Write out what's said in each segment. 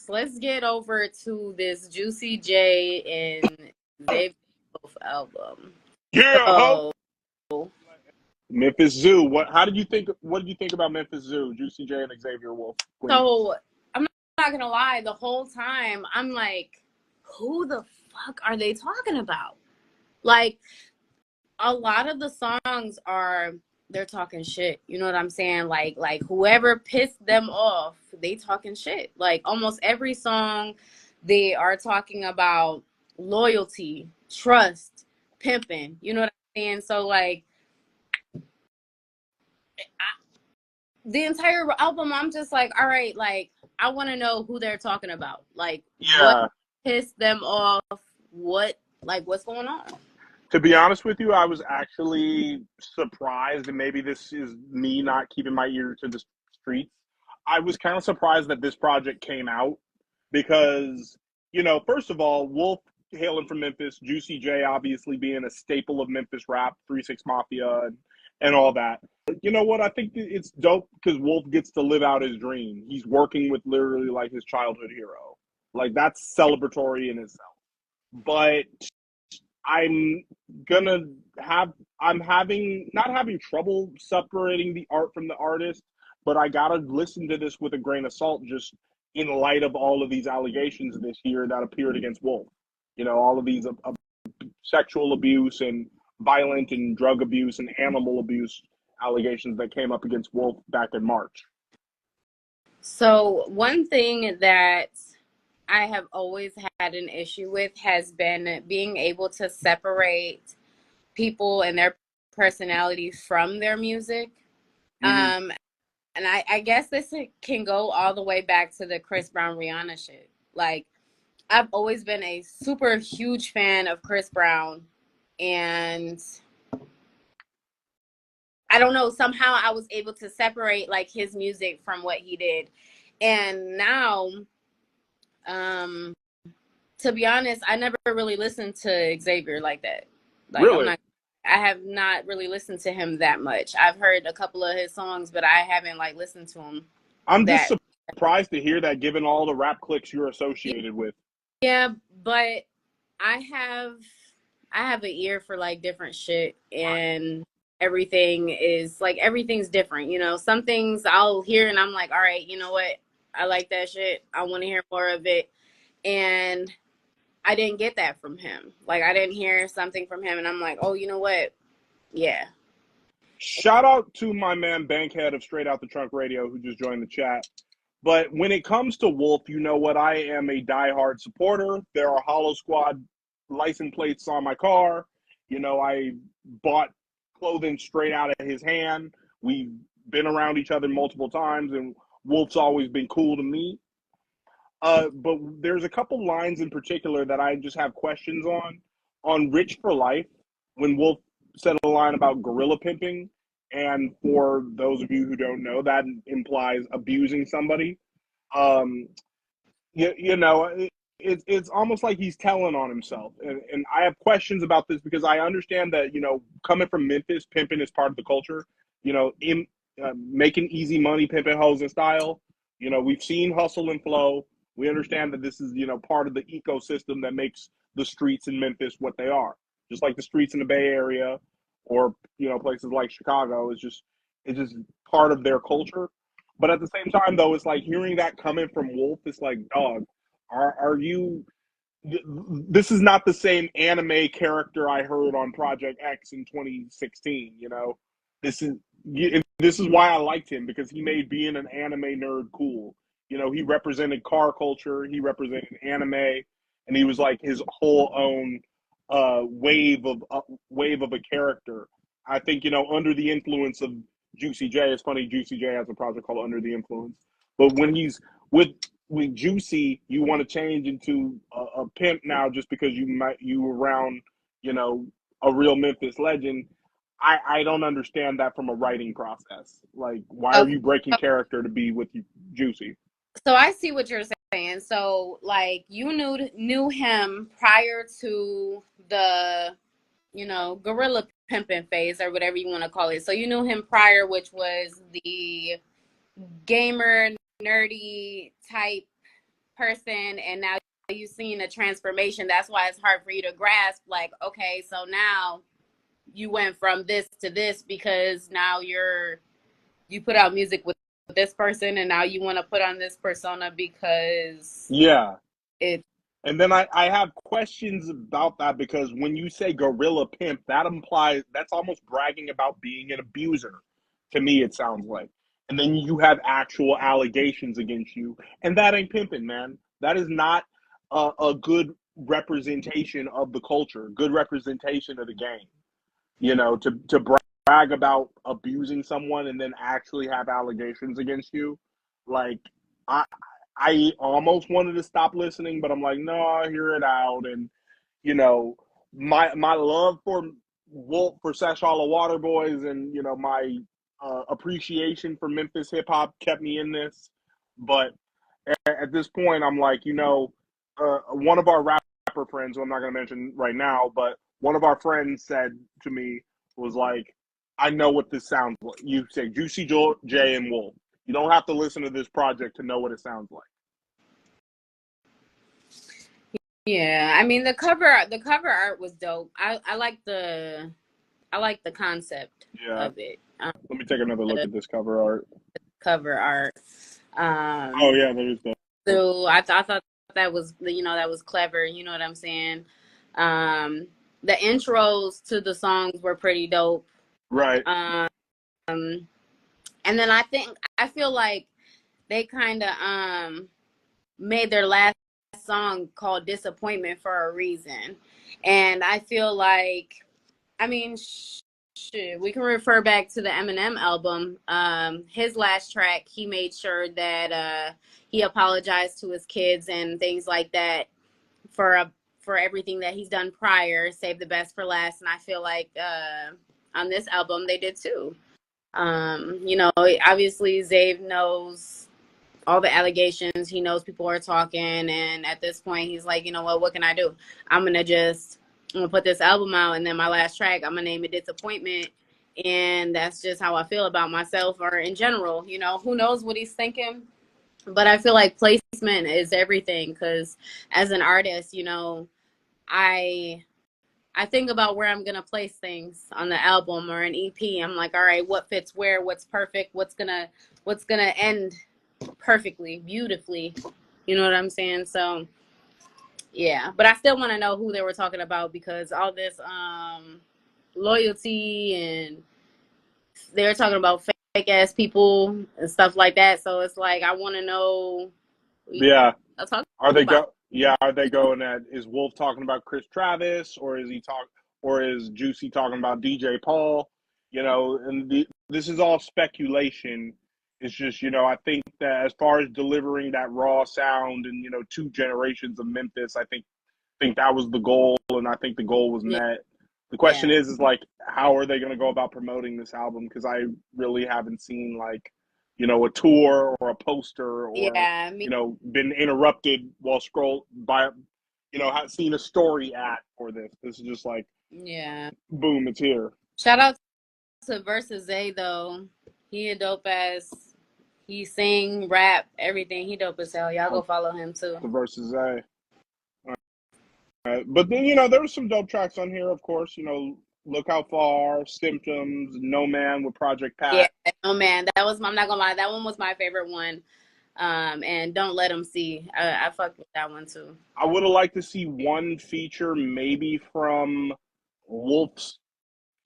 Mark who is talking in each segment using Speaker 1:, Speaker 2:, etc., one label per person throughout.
Speaker 1: let's get over to this Juicy J and Xavier Wulf album.
Speaker 2: Yeah, ho.
Speaker 1: So,
Speaker 2: Memphis Zoo. How did you think? What did you think about Memphis Zoo? Juicy J and Xavier Wulf. Queen.
Speaker 1: so I'm not gonna lie. The whole time I'm like, who the fuck are they talking about? Like, a lot of the songs are they're talking shit. You know what I'm saying? Like whoever pissed them off, they talking shit. Like almost every song, they are talking about loyalty, trust, pimping. You know what I'm saying? So like the entire album, I'm just like, all right, like I want to know who they're talking about. Like what
Speaker 2: Yeah.
Speaker 1: pissed them off? What's going on?
Speaker 2: To be honest with you, I was actually surprised, and maybe this is me not keeping my ear to the streets. I was kind of surprised that this project came out because, first of all, Wolf hailing from Memphis, Juicy J obviously being a staple of Memphis rap, 3 6 Mafia, and all that. You know what? I think it's dope because Wolf gets to live out his dream. He's working with literally like his childhood hero. Like, that's celebratory in itself. But I'm gonna I'm having not having trouble separating the art from the artist, but I gotta listen to this with a grain of salt, just in light of all of these allegations this year that appeared against Wolf. All of these sexual abuse and violent and drug abuse and animal abuse allegations that came up against Wolf back in March.
Speaker 1: So one thing that I have always had an issue with has been being able to separate people and their personality from their music.
Speaker 2: Mm-hmm.
Speaker 1: And I guess this can go all the way back to the Chris Brown Rihanna shit. Like, I've always been a super huge fan of Chris Brown, and I don't know, somehow I was able to separate like his music from what he did. And now, um, to be honest, I never really listened to Xavier like that. Like
Speaker 2: Really?
Speaker 1: I have not really listened to him that much. I've heard a couple of his songs, but I haven't like listened to him
Speaker 2: I'm just
Speaker 1: that.
Speaker 2: surprised to hear that, given all the rap clicks you're associated with.
Speaker 1: Yeah, but I have I have an ear for like different shit, and everything's different, Some things I'll hear and I'm like, all right, you know what? I like that shit. I want to hear more of it. And I didn't get that from him. Like, I didn't hear something from him and I'm like, oh, you know what? Yeah.
Speaker 2: Shout out to my man Bankhead of Straight Out the Trunk Radio who just joined the chat. But when it comes to Wolf, you know what? I am a diehard supporter. There are Hollow Squad license plates on my car. I bought clothing straight out of his hand. We've been around each other multiple times, and Wolf's always been cool to me. But there's a couple lines in particular that I just have questions on. On Rich for Life, when Wolf said a line about gorilla pimping, and for those of you who don't know, that implies abusing somebody. Um, it's almost like he's telling on himself. And I have questions about this because I understand that, coming from Memphis, pimping is part of the culture, in making easy money, pimping hoes and style. We've seen hustle and flow. We understand that this is, part of the ecosystem that makes the streets in Memphis what they are. Just like the streets in the Bay Area or, places like Chicago it's just part of their culture. But at the same time, though, it's like hearing that coming from Wolf, it's like, dog, are you? This is not the same anime character I heard on Project X in 2016. This is this is why I liked him, because he made being an anime nerd cool. He represented car culture, he represented anime, and he was like his whole own wave of a character. I think under the influence of Juicy J. It's funny, Juicy J has a project called Under the Influence. But when he's with Juicy, you want to change into a pimp now just because you around, a real Memphis legend. I don't understand that from a writing process. Like, why are
Speaker 1: Okay.
Speaker 2: you breaking character to be with Juicy?
Speaker 1: So I see what you're saying. So like you knew him prior to the, gorilla pimping phase or whatever you want to call it. So you knew him prior, which was the gamer, nerdy type person and now you've seen a transformation. That's why it's hard for you to grasp, like, okay, so now you went from this to this because now you put out music with this person and now you want to put on this persona because
Speaker 2: Yeah.
Speaker 1: it.
Speaker 2: And then I have questions about that because when you say gorilla pimp, that implies that's almost bragging about being an abuser. To me, it sounds like. And then you have actual allegations against you, and that ain't pimping, man. That is not a good representation of the culture, good representation of the game. You know, to brag about abusing someone and then actually have allegations against you, like I I almost wanted to stop listening, but I'm like, no, I hear it out. And you know, my love for Wolf, for Sashala Waterboys, and you know, my appreciation for Memphis hip hop kept me in this. But at this point, I'm like, you know, one of our rapper friends, who I'm not going to mention right now, but one of our friends said to me, was like, I know what this sounds like. You say Juicy J and Wolf. You don't have to listen to this project to know what it sounds like.
Speaker 1: Yeah, I mean the cover art was dope. I like the concept
Speaker 2: Yeah.
Speaker 1: of it.
Speaker 2: Let me take another look
Speaker 1: The
Speaker 2: at this cover art.
Speaker 1: cover art.
Speaker 2: Oh yeah, there is that.
Speaker 1: So I thought that was, that was clever. You know what I'm saying? Um, the intros to the songs were pretty dope.
Speaker 2: Right.
Speaker 1: Um, and then I feel like they kind of made their last song called Disappointment for a reason. And I feel like, I mean, shit, we can refer back to the Eminem album. His last track, he made sure that he apologized to his kids and things like that for everything that he's done prior, save the best for last. And I feel like on this album they did too. Obviously Zave knows all the allegations. He knows people are talking, and at this point, he's like, you know what can I do? I'm gonna put this album out, and then my last track, I'm gonna name it Disappointment, and that's just how I feel about myself or in general. Who knows what he's thinking, but I feel like placement is everything. Because as an artist, I I think about where I'm gonna place things on the album or an EP. I'm like, all right, what fits where? What's perfect? What's gonna end perfectly, beautifully. You know what I'm saying? So yeah, but I still want to know who they were talking about because all this loyalty and they were talking about fake ass people and stuff like that. So it's like I want to know who
Speaker 2: Yeah.
Speaker 1: y'all talking
Speaker 2: Are they
Speaker 1: about.
Speaker 2: go? Yeah. Are they going at? Is Wolf talking about Chris Travis, or is he talk? Or is Juicy talking about DJ Paul? You know, and this is all speculation. It's just, you know, I think that as far as delivering that raw sound and, you know, two generations of Memphis, I think that was the goal, and I think the goal was
Speaker 1: Yeah,
Speaker 2: met. The question
Speaker 1: yeah,
Speaker 2: is like, how are they going to go about promoting this album? Because I really haven't seen like, you know, a tour or a poster or,
Speaker 1: yeah.
Speaker 2: you know, been interrupted while scroll by, you know, seen a story at for this. This is just like,
Speaker 1: Yeah.
Speaker 2: boom, it's here.
Speaker 1: Shout out to Versus A though. He a dope ass. He sing, rap, everything. He dope as hell. Y'all go follow him too.
Speaker 2: The versus A. But then, you know, there were some dope tracks on here, of course. You know, Look How Far, Symptoms, No Man with Project
Speaker 1: Yeah.
Speaker 2: Pat.
Speaker 1: Oh man, that was. I'm not gonna lie. That one was my favorite one. And Don't Let Him See. I fucked with that one too.
Speaker 2: I would have liked to see one feature maybe from Wolf's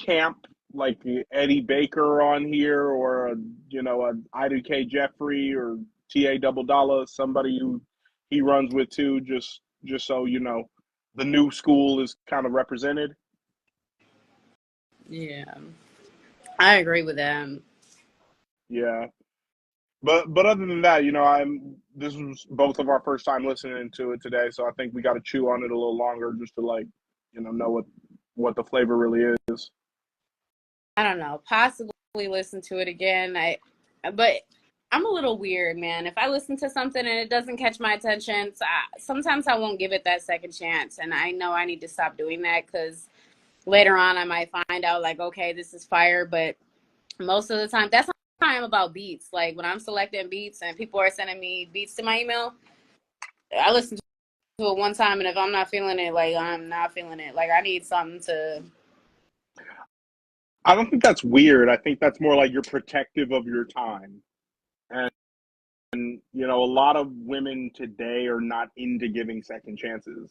Speaker 2: camp, like Eddie Baker on here, or you know, a IDK Jeffrey or TA Double Dollar, somebody who he runs with too. Just so you know, the new school is kind of represented.
Speaker 1: Yeah, I agree with that.
Speaker 2: Yeah, but other than that, you know, this was both of our first time listening to it today, so I think we got to chew on it a little longer just to like, you know what the flavor really is.
Speaker 1: I don't know. Possibly listen to it again. But I'm a little weird, man. If I listen to something and it doesn't catch my attention, sometimes I won't give it that second chance. And I know I need to stop doing that because later on I might find out like, okay, this is fire. But most of the time, that's how I'm about beats. Like when I'm selecting beats and people are sending me beats to my email, I listen to it one time, and if I'm not feeling it, like I'm not feeling it. Like I need something to.
Speaker 2: I don't think that's weird. I think that's more like you're protective of your time. And a lot of women today are not into giving second chances.